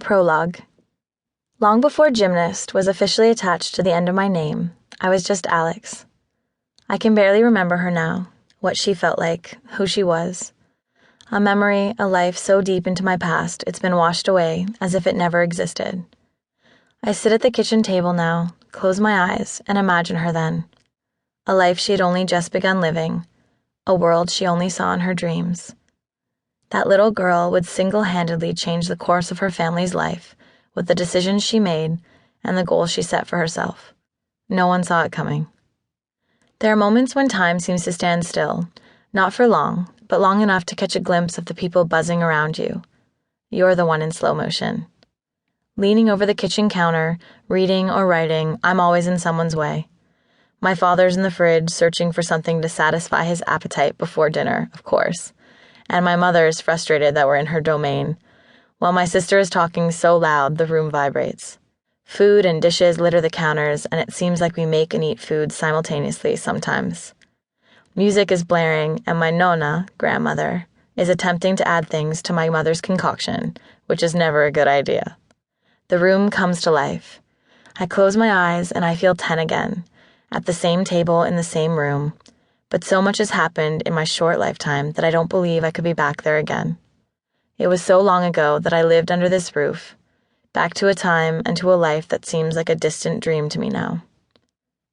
Prologue. Long before gymnast was officially attached to the end of my name, I was just Alex. I can barely remember her now, what she felt like, who she was. A memory, a life so deep into my past it's been washed away as if it never existed. I sit at the kitchen table now, close my eyes, and imagine her then. A life she had only just begun living, a world she only saw in her dreams. That little girl would single-handedly change the course of her family's life with the decisions she made and the goals she set for herself. No one saw it coming. There are moments when time seems to stand still, not for long, but long enough to catch a glimpse of the people buzzing around you. You're the one in slow motion. Leaning over the kitchen counter, reading or writing, I'm always in someone's way. My father's in the fridge searching for something to satisfy his appetite before dinner, of course. And my mother is frustrated that we're in her domain, while my sister is talking so loud the room vibrates. Food and dishes litter the counters, and it seems like we make and eat food simultaneously sometimes. Music is blaring, and my nonna, grandmother, is attempting to add things to my mother's concoction, which is never a good idea. The room comes to life. I close my eyes and I feel 10 again, at the same table in the same room, but so much has happened in my short lifetime that I don't believe I could be back there again. It was so long ago that I lived under this roof, back to a time and to a life that seems like a distant dream to me now.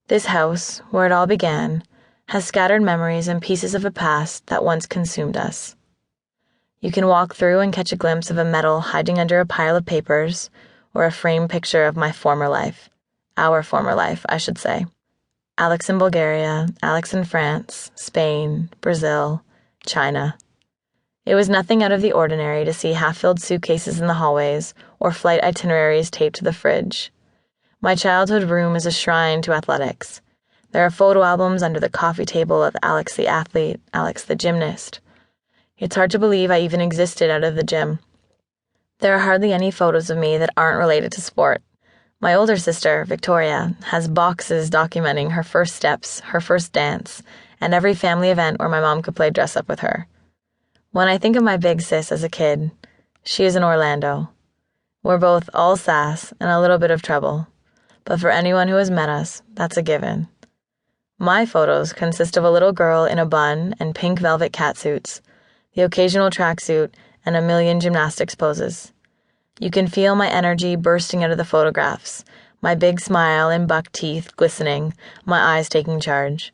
This house, where it all began, has scattered memories and pieces of a past that once consumed us. You can walk through and catch a glimpse of a medal hiding under a pile of papers, or a framed picture of my former life. Our former life, I should say. Alex in Bulgaria, Alex in France, Spain, Brazil, China. It was nothing out of the ordinary to see half-filled suitcases in the hallways or flight itineraries taped to the fridge. My childhood room is a shrine to athletics. There are photo albums under the coffee table of Alex the athlete, Alex the gymnast. It's hard to believe I even existed out of the gym. There are hardly any photos of me that aren't related to sport. My older sister, Victoria, has boxes documenting her first steps, her first dance, and every family event where my mom could play dress-up with her. When I think of my big sis as a kid, she is in Orlando. We're both all sass and a little bit of trouble, but for anyone who has met us, that's a given. My photos consist of a little girl in a bun and pink velvet catsuits, the occasional tracksuit, and a million gymnastics poses. You can feel my energy bursting out of the photographs, my big smile and buck teeth glistening, my eyes taking charge.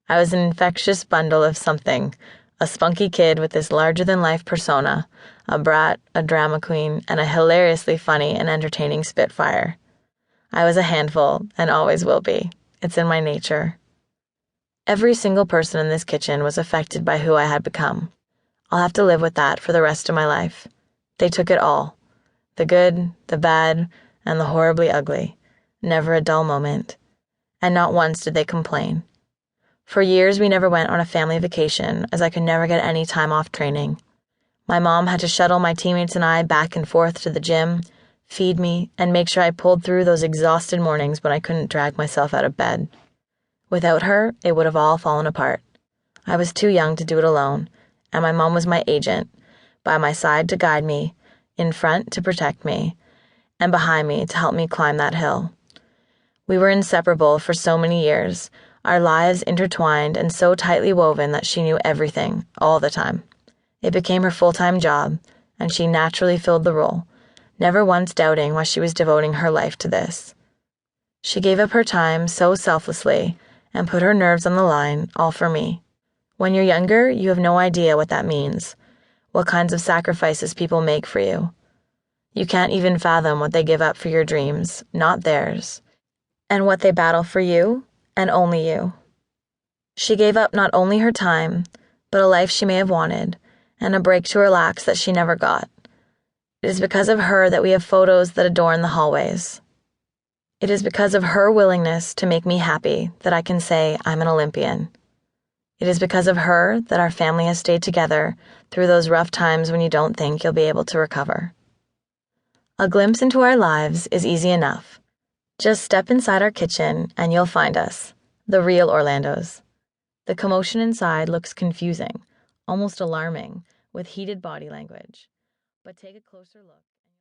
I was an infectious bundle of something, a spunky kid with this larger-than-life persona, a brat, a drama queen, and a hilariously funny and entertaining spitfire. I was a handful, and always will be. It's in my nature. Every single person in this kitchen was affected by who I had become. I'll have to live with that for the rest of my life. They took it all. The good, the bad, and the horribly ugly. Never a dull moment. And not once did they complain. For years we never went on a family vacation, as I could never get any time off training. My mom had to shuttle my teammates and I back and forth to the gym, feed me, and make sure I pulled through those exhausted mornings when I couldn't drag myself out of bed. Without her, it would have all fallen apart. I was too young to do it alone, and my mom was my agent, by my side to guide me, in front to protect me, and behind me to help me climb that hill. We were inseparable for so many years, our lives intertwined and so tightly woven that she knew everything, all the time. It became her full-time job, and she naturally filled the role, never once doubting why she was devoting her life to this. She gave up her time so selflessly and put her nerves on the line, all for me. When you're younger, you have no idea what that means, what kinds of sacrifices people make for you. You can't even fathom what they give up for your dreams, not theirs, and what they battle for you, and only you. She gave up not only her time, but a life she may have wanted, and a break to relax that she never got. It is because of her that we have photos that adorn the hallways. It is because of her willingness to make me happy that I can say I'm an Olympian. It is because of her that our family has stayed together through those rough times when you don't think you'll be able to recover. A glimpse into our lives is easy enough. Just step inside our kitchen and you'll find us, the real Orlandos. The commotion inside looks confusing, almost alarming, with heated body language. But take a closer look.